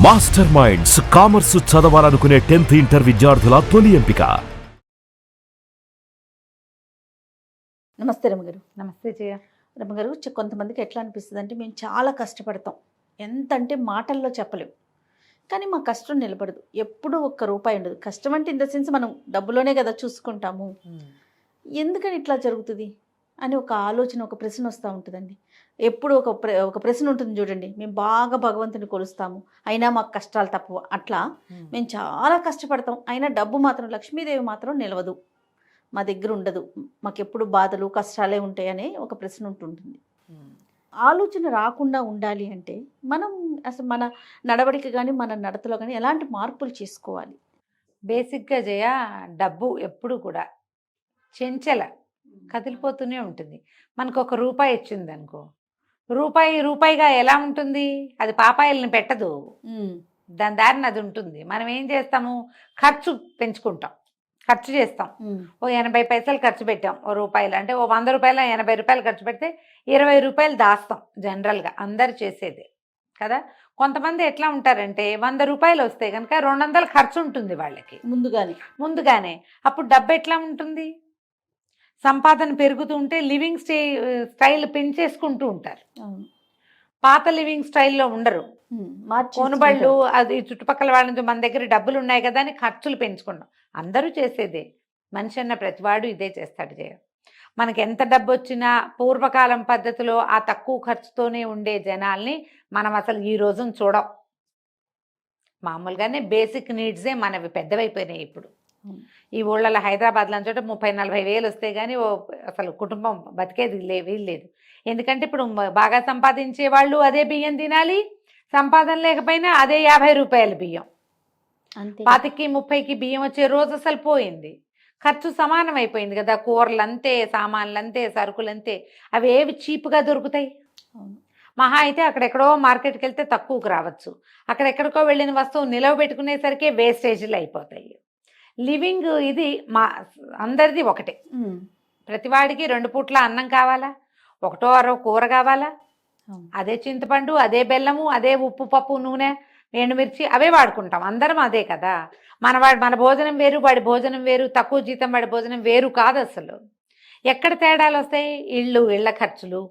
Master minds commerce చదవాలనుకునే 10th inter విద్యార్థుల తొలి ఎంపిక. నమస్తే రమగారు. నమస్తే జయ. రమగారు, కొంతమందికి ఎట్లా అనిపిస్తుంది అంటే మేము చాలా కష్టపడతాం, ఎంత అంటే మాటల్లో చెప్పలేము, కానీ మా కష్టం నిలబడదు. ఎప్పుడు ఒక్క రూపాయి ఉండదు. కష్టం అంటే ఇన్ ద సెన్స్ మనం డబ్బులోనే కదా చూసుకుంటాము. ఎందుకని ఇట్లా జరుగుతుంది అని ఒక ఆలోచన, ఒక ప్రశ్న వస్తూ ఉంటుందండి. ఎప్పుడు ఒక ప్రశ్న ఉంటుంది చూడండి, మేము బాగా భగవంతుని కొలుస్తాము అయినా మాకు కష్టాలు తప్పవు. అట్లా మేము చాలా కష్టపడతాం, అయినా డబ్బు మాత్రం, లక్ష్మీదేవి మాత్రం నిలవదు, మా దగ్గర ఉండదు, మాకెప్పుడు బాధలు కష్టాలే ఉంటాయనే ఒక ప్రశ్న ఉంటుంటుంది. ఆలోచన రాకుండా ఉండాలి అంటే మనం అసలు మన నడవడిక కానీ మన నడతలో కానీ ఎలాంటి మార్పులు చేసుకోవాలి? బేసిక్గా జయ, డబ్బు ఎప్పుడు కూడా చెంచల కదిలిపోతూనే ఉంటుంది. మనకు ఒక రూపాయి ఇచ్చింది అనుకో, రూపాయి రూపాయిగా ఎలా ఉంటుంది? అది పాపాయిల్ని పెట్టదు, దాని దారిని అది ఉంటుంది. మనం ఏం చేస్తాము? ఖర్చు పెంచుకుంటాం, ఖర్చు చేస్తాం. ఓ 80 పైసలు ఖర్చు పెట్టాం, ఓ రూపాయలు అంటే ఓ 100 రూపాయలు 80 రూపాయలు ఖర్చు పెడితే 20 రూపాయలు దాస్తాం. జనరల్గా అందరు చేసేదే కదా. కొంతమంది ఎట్లా ఉంటారంటే 100 రూపాయలు వస్తే కనుక 200 ఖర్చు ఉంటుంది వాళ్ళకి ముందుగానే. అప్పుడు డబ్బు ఎట్లా ఉంటుంది? సంపాదన పెరుగుతూ ఉంటే లివింగ్ స్టైల్ పెంచేసుకుంటూ ఉంటారు. పాత లివింగ్ స్టైల్లో ఉండరు. కొనుబళ్ళు అది చుట్టుపక్కల వాళ్ళ నుంచి మన దగ్గర డబ్బులు ఉన్నాయి కదా అని ఖర్చులు పెంచుకుంటాం. అందరూ చేసేదే, మనిషి అన్న ప్రతివాడు ఇదే చేస్తాడు జయ. మనకి ఎంత డబ్బు వచ్చినా పూర్వకాలం పద్ధతిలో ఆ తక్కువ ఖర్చుతోనే ఉండే జనాల్ని మనం అసలు ఈ రోజున చూడం. మామూలుగానే బేసిక్ నీడ్సే మనవి పెద్దవైపోయినాయి ఇప్పుడు. ఈ ఊళ్ళలో హైదరాబాద్లో చోట 30-40 వేలు వస్తే కానీ అసలు కుటుంబం బతికేది వీల్లేదు. ఎందుకంటే ఇప్పుడు బాగా సంపాదించే వాళ్ళు అదే బియ్యం తినాలి, సంపాదన లేకపోయినా అదే 50 రూపాయల బియ్యం. 25-30కి బియ్యం వచ్చే రోజు అసలు పోయింది. ఖర్చు సమానం అయిపోయింది కదా. కూరలు అంతే, సామాన్లు అంతే, సరుకులు అంతే. అవి ఏవి చీప్గా దొరుకుతాయి? మహా అయితే అక్కడెక్కడో మార్కెట్కి వెళ్తే తక్కువకు రావచ్చు. అక్కడెక్కడికో వెళ్ళిన వస్తువు నిలవ పెట్టుకునేసరికి వేస్టేజ్లు అయిపోతాయి. లివింగ్ ఇది అందరిది ఒకటే. ప్రతివాడికి 2 పూట్ల అన్నం కావాలా, 1-2 కూర కావాలా, అదే చింతపండు, అదే బెల్లము, అదే ఉప్పు, పప్పు, నూనె, ఎండుమిర్చి అవే వాడుకుంటాం. అందరం అదే కదా. మన భోజనం వేరు, వాడి భోజనం వేరు, తక్కువ జీతం వాడి భోజనం వేరు కాదు అసలు. ఎక్కడ తేడాలు వస్తాయి? ఇళ్ళ ఖర్చులు,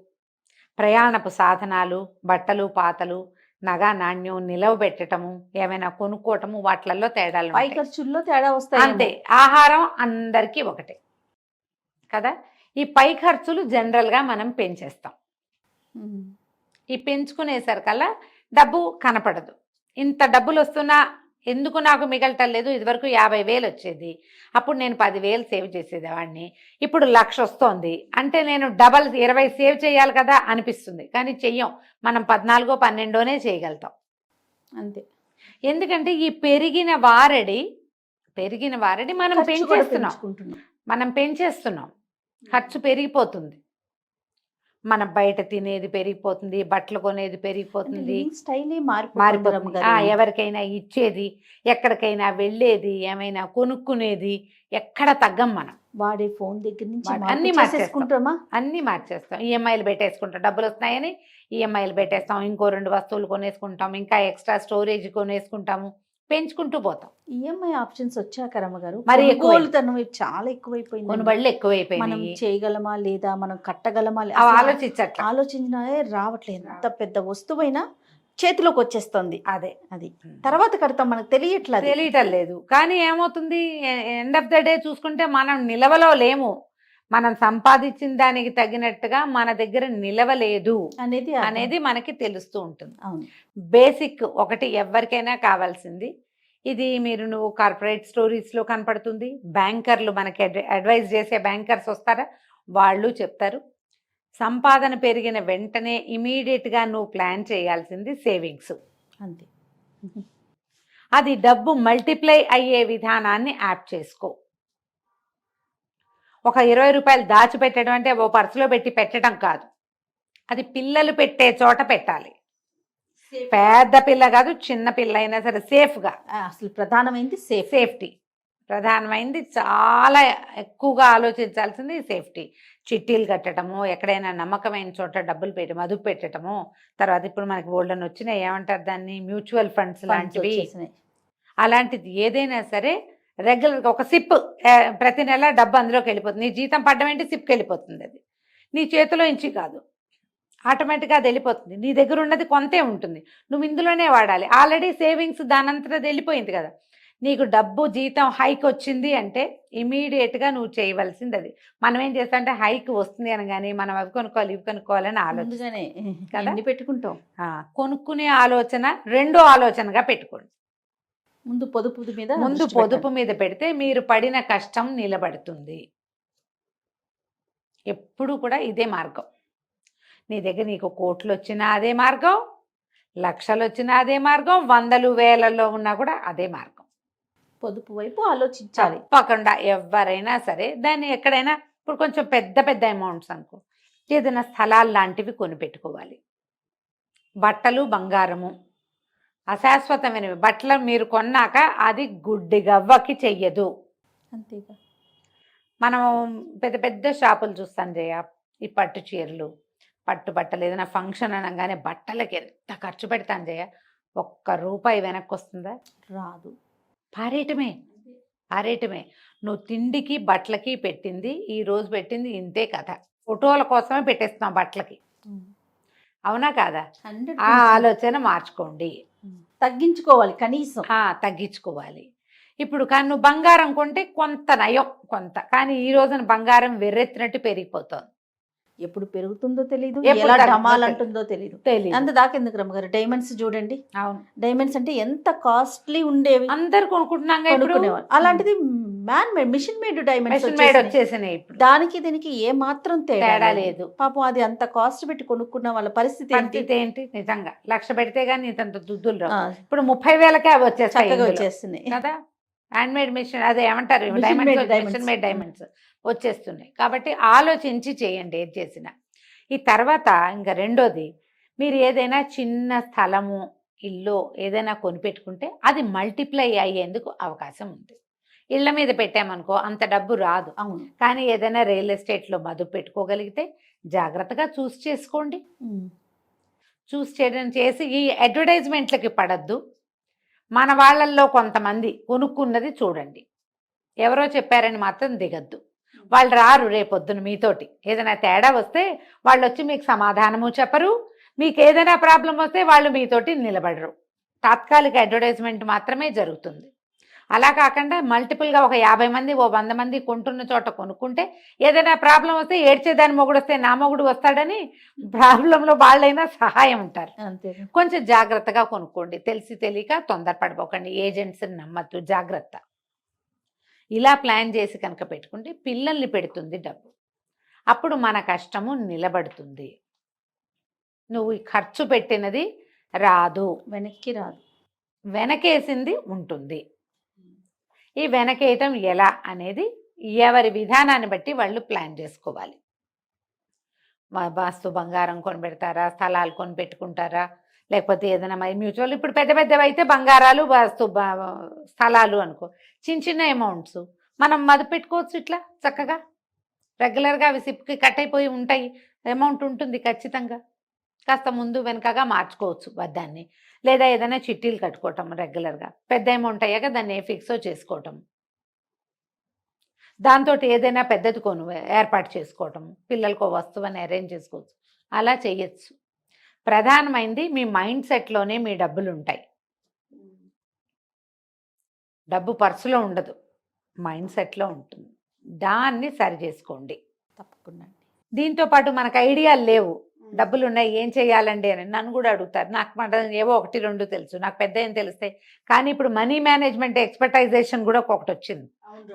ప్రయాణపు సాధనాలు, బట్టలు పాతలు, నగ నాణ్యం నిలవ పెట్టడము, ఏమైనా కొనుక్కోవటము, వాటిల్లో తేడాలు, పై ఖర్చుల్లో తేడా వస్తాయి అంతే. ఆహారం అందరికీ ఒకటే కదా. ఈ పై ఖర్చులు జనరల్గా మనం పెంచేస్తాం. ఈ పెంచుకునేసరికల్లా డబ్బు కనపడదు. ఇంత డబ్బులు వస్తున్నా ఎందుకు నాకు మిగలటం లేదు? ఇదివరకు 50,000 వచ్చేది, అప్పుడు నేను 10,000 సేవ్ చేసేదేవాడిని, ఇప్పుడు 1,00,000 వస్తోంది అంటే నేను డబల్ 20 సేవ్ చేయాలి కదా అనిపిస్తుంది. కానీ చెయ్యం, మనం 14-12 చేయగలుగుతాం అంతే. ఎందుకంటే ఈ పెరిగిన వారడి మనం పెంచేస్తున్నాం. ఖర్చు పెరిగిపోతుంది. మనం బయట తినేది పెరిగిపోతుంది, బట్టలు కొనేది పెరిగిపోతుంది, మారిపోతుంది. ఎవరికైనా ఇచ్చేది, ఎక్కడికైనా వెళ్ళేది, ఏమైనా కొనుక్కునేది ఎక్కడ తగ్గం. మనం వాడే ఫోన్ దగ్గర నుంచి అన్నీ మార్చేస్తాం. ఈఎంఐలు పెట్టేసుకుంటాం, డబ్బులు వస్తున్నాయని ఈఎంఐలు పెట్టేస్తాం, ఇంకో 2 వస్తువులు కొనేసుకుంటాం, ఇంకా ఎక్స్ట్రా స్టోరేజ్ కొనేసుకుంటాము, పెంచుకుంటూ పోతాం. ఈఎంఐ ఆప్షన్స్ వచ్చాక రమ్మగారు మరి చాలా ఎక్కువైపోయింది. కొనుబళ్ళు ఎక్కువైపోయింది. మనం చేయగలమా లేదా, మనం కట్టగలమా ఆలోచించినా రావట్లేదు. ఎంత పెద్ద వస్తువైనా చేతిలోకి వచ్చేస్తుంది. అది తర్వాత కడతాం, మనకు తెలియటం లేదు. కానీ ఏమవుతుంది, ఎండ్ ఆఫ్ ద డే చూసుకుంటే మనం నిలవలో లేము. మనం సంపాదించిన దానికి తగినట్టుగా మన దగ్గర నిలవలేదు అనేది మనకి తెలుస్తూ ఉంటుంది. బేసిక్ ఒకటి ఎవరికైనా కావాల్సింది ఇది. నువ్వు కార్పొరేట్ స్టోరీస్లో కనపడుతుంది. బ్యాంకర్లు మనకి అడ్వైజ్ చేసే బ్యాంకర్స్ వస్తారా, వాళ్ళు చెప్తారు సంపాదన పెరిగిన వెంటనే ఇమీడియట్గా నువ్వు ప్లాన్ చేయాల్సింది సేవింగ్స్. అంతే. అది డబ్బు మల్టిప్లై అయ్యే విధానాన్ని యాప్ చేసుకో. ఒక 20 రూపాయలు దాచిపెట్టడం అంటే ఓ పర్సులో పెట్టి పెట్టడం కాదు, అది పిల్లలు పెట్టే చోట పెట్టాలి. పెద్ద పిల్ల కాదు, చిన్న పిల్ల అయినా సరే సేఫ్గా. అసలు ప్రధానమైనది సేఫ్టీ. ప్రధానమైనది చాలా ఎక్కువగా ఆలోచించాల్సింది సేఫ్టీ. చిట్టీలు కట్టడము, ఎక్కడైనా నమ్మకమైన చోట డబ్బులు పెట్టి మదుపు పెట్టడము, తర్వాత ఇప్పుడు మనకి బోల్డన్ వచ్చినాయి, ఏమంటారు దాన్ని, మ్యూచువల్ ఫండ్స్ లాంటివి. అలాంటిది ఏదైనా సరే రెగ్యులర్గా ఒక సిప్, ప్రతి నెల డబ్బు అందులోకి వెళ్ళిపోతుంది. నీ జీతం పడ్డం ఏంటి, సిప్కి వెళ్ళిపోతుంది. అది నీ చేతిలో ఇంచి కాదు, ఆటోమేటిక్గా అది వెళ్ళిపోతుంది. నీ దగ్గర ఉన్నది కొంతే ఉంటుంది, నువ్వు ఇందులోనే వాడాలి. ఆల్రెడీ సేవింగ్స్ దానంతటా అది వెళ్ళిపోయింది కదా. నీకు డబ్బు జీతం హైక్ వచ్చింది అంటే ఇమీడియట్గా నువ్వు చేయవలసింది అది. మనం ఏం చేస్తాం అంటే హైక్ వస్తుంది అనగానే మనం అవి కొనుక్కోవాలి ఇవి కొనుక్కోవాలని ఆలోచన పెట్టుకుంటాం. కొనుక్కునే ఆలోచన రెండో ఆలోచనగా పెట్టుకోండి. ముందు పొదుపు మీద పెడితే మీరు పడిన కష్టం నిలబడుతుంది. ఎప్పుడు కూడా ఇదే మార్గం. నీ దగ్గర నీకు కోట్లు వచ్చినా అదే మార్గం, లక్షలు వచ్చినా అదే మార్గం, వందలు వేలలో ఉన్నా కూడా అదే మార్గం. పొదుపు వైపు ఆలోచించాలి తప్పకుండా. ఎవరైనా సరే దాన్ని ఎక్కడైనా, ఇప్పుడు కొంచెం పెద్ద పెద్ద అమౌంట్స్ అనుకో, ఏదైనా స్థలాలు లాంటివి కొనిపెట్టుకోవాలి. బట్టలు బంగారము అశాశ్వతమైనవి. బట్టలు మీరు కొన్నాక అది గుడ్డి గవ్వకి చెయ్యదు. అంతేగా. మనం పెద్ద పెద్ద షాపులు చూస్తాం జయ, ఈ పట్టు చీరలు, పట్టు బట్టలు, ఏదైనా ఫంక్షన్ అనగానే బట్టలకి ఎంత ఖర్చు పెడతాను జయ, ₹1 వెనక్కి వస్తుందా? రాదు. పారేయటమే. నువ్వు తిండికి బట్టలకి పెట్టింది, ఈ రోజు పెట్టింది ఇంతే కథ. ఫోటోల కోసమే పెట్టేస్తున్నావు బట్టలకి, అవునా కాదా? ఆ ఆలోచన మార్చుకోండి, తగ్గించుకోవాలి, కనీసం తగ్గించుకోవాలి. ఇప్పుడు కానీ నువ్వు బంగారం కొంటే కొంత నయం కొంత, కానీ ఈ రోజున బంగారం వెర్రెత్తినట్టు పెరిగిపోతుంది. ఎప్పుడు పెరుగుతుందో తెలియదు, ఎలా డమాలంటుందో తెలియదు. అంత దాకా ఎందుకు రమ్మగారు? డైమండ్స్ చూడండి. అవును, డైమండ్స్ అంటే ఎంత కాస్ట్లీ ఉండేవి, అందరు కొనుక్కుంటున్నాం. అలాంటిది man made, machine made diamonds వచ్చేసినాయి. దానికి దీనికి ఏ మాత్రం తేడా లేదు. పాపం అది అంత కాస్ట్ పెట్టి కొనుక్కున్న వాళ్ళ పరిస్థితి ఏంటి? నిజంగా 1,00,000 పెడితే గానీ ఇంత దుద్దులు రావు. ఇప్పుడు 30,000కే అవి వచ్చేస్తున్నాయి కదా. హ్యాండ్ మేడ్ మిషన్, అదే ఏమంటారు, మిషన్ మేడ్ డైమండ్స్ వచ్చేస్తున్నాయి. కాబట్టి ఆలోచించి చేయండి ఏది చేసినా. ఈ తర్వాత ఇంకా రెండోది, మీరు ఏదైనా చిన్న స్థలము, ఇల్లు ఏదైనా కొనిపెట్టుకుంటే అది మల్టిప్లై అయ్యేందుకు అవకాశం ఉంది. ఇళ్ల మీద పెట్టామనుకో అంత డబ్బు రాదు. అవును. కానీ ఏదైనా రియల్ ఎస్టేట్లో మదుపు పెట్టుకోగలిగితే జాగ్రత్తగా చూస్ చేసుకోండి. చూస్ చేయడం చేసి ఈ అడ్వర్టైజ్మెంట్లకి పడద్దు. మన వాళ్ళల్లో కొంతమంది కొనుక్కున్నది చూడండి, ఎవరో చెప్పారని మాత్రం దిగద్దు. వాళ్ళు రారు రేపొద్దున మీతోటి. ఏదైనా తేడా వస్తే వాళ్ళు వచ్చి మీకు సమాధానము చెప్పరు, మీకు ఏదైనా ప్రాబ్లం వస్తే వాళ్ళు మీతోటి నిలబడరు. తాత్కాలిక అడ్వర్టైజ్మెంట్ మాత్రమే జరుగుతుంది. అలా కాకుండా మల్టిపుల్గా ఒక 50 మంది 100 మంది కొంటున్న చోట కొనుక్కుంటే ఏదైనా ప్రాబ్లం వస్తే ఏడ్చేదాని మొగుడు వస్తే నా మొగుడు వస్తాడని ప్రాబ్లంలో వాళ్ళైనా సహాయం ఉంటారు. కొంచెం జాగ్రత్తగా కొనుక్కోండి, తెలిసి తెలియక తొందరపడిపోకండి, ఏజెంట్స్ని నమ్మద్దు, జాగ్రత్త. ఇలా ప్లాన్ చేసి కనుక పెట్టుకుంటే పిల్లల్ని పెడుతుంది డబ్బు, అప్పుడు మన కష్టము నిలబడుతుంది. నువ్వు ఖర్చు పెట్టినది రాదు, వెనక్కి రాదు, వెనకేసింది ఉంటుంది. ఈ వెనకేయటం ఎలా అనేది ఎవరి విధానాన్ని బట్టి వాళ్ళు ప్లాన్ చేసుకోవాలి. వాస్తు బంగారం కొనిపెడతారా, స్థలాలు కొనిపెట్టుకుంటారా, లేకపోతే ఏదైనా మ్యూచువల్, ఇప్పుడు పెద్ద పెద్దవి అయితే బంగారాలు వాస్తు స్థలాలు అనుకో, చిన్న చిన్న అమౌంట్స్ మనం మదుపు పెట్టుకోవచ్చు. ఇట్లా చక్కగా రెగ్యులర్గా అవి సిప్కి కట్ అయిపోయి ఉంటాయి, అమౌంట్ ఉంటుంది ఖచ్చితంగా. కాస్త ముందు వెనకగా మార్చుకోవచ్చు దాన్ని, లేదా ఏదైనా చిట్టీలు కట్టుకోవటం రెగ్యులర్గా. పెద్ద అమౌంట్ అయ్యాక దాన్ని ఫిక్స్ చేసుకోవటం, దాంతో ఏదైనా పెద్దది ఏర్పాటు చేసుకోవటం, పిల్లలకు వస్తువుని అరేంజ్ చేసుకోవచ్చు, అలా చేయొచ్చు. ప్రధానమైనది మీ మైండ్ సెట్లోనే మీ డబ్బులు ఉంటాయి. డబ్బు పర్సులో ఉండదు, మైండ్ సెట్లో ఉంటుంది. దాన్ని సరి చేసుకోండి తప్పకుండా. దీంతో పాటు మనకు ఐడియాలు లేవు, డబ్బులు ఉన్నాయి ఏం చేయాలండి అని నన్ను కూడా అడుగుతారు. నాకు మాట ఏవో 1-2 తెలుసు, నాకు పెద్ద ఏం తెలుస్తాయి. కానీ ఇప్పుడు మనీ మేనేజ్మెంట్ ఎక్స్పర్టైజేషన్ కూడా ఒకటి వచ్చింది,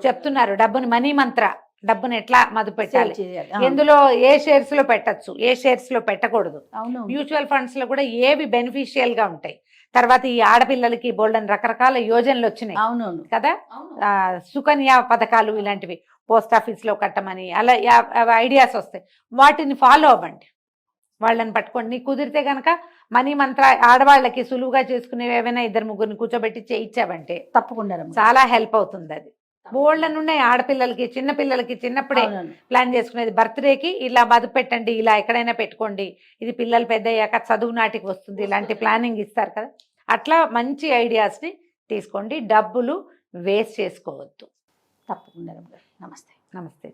చెప్తున్నారు. డబ్బుని మనీ మంత్ర, డబ్బుని ఎట్లా మదుపు పెట్టాలి, ఎందులో ఏ షేర్స్ లో పెట్టచ్చు, ఏ షేర్స్ లో పెట్టకూడదు, మ్యూచువల్ ఫండ్స్ లో కూడా ఏవి బెనిఫిషియల్ గా ఉంటాయి. తర్వాత ఈ ఆడపిల్లలకి బోల్డెన్ రకరకాల యోజనలు వచ్చినాయి కదా, సుకన్య పథకాలు ఇలాంటివి పోస్ట్ ఆఫీస్ లో కట్టమని, అలా ఐడియాస్ వస్తాయి. వాటిని ఫాలో అవ్వండి, వాళ్ళని పట్టుకోండి. నీకు కుదిరితే కనుక మనీ మంత్ర ఆడవాళ్ళకి సులువుగా చేసుకునేవి ఏవైనా 2-3 కూర్చోబెట్టి చేయించావంటే తప్పకుండా చాలా హెల్ప్ అవుతుంది. అది బోల్డ్ ఉన్నాయి ఆడపిల్లలకి చిన్న పిల్లలకి చిన్నప్పుడే అవునండి. ప్లాన్ చేసుకునేది. బర్త్డేకి ఇలా మదుపు పెట్టండి, ఇలా ఎక్కడైనా పెట్టుకోండి, ఇది పిల్లలు పెద్ద అయ్యాక చదువు నాటికి వస్తుంది, ఇలాంటి ప్లానింగ్ ఇస్తారు కదా. అట్లా మంచి ఐడియాస్ని తీసుకోండి. డబ్బులు వేస్ట్ చేసుకోవద్దు. తప్పకుండా. నమస్తే. నమస్తే.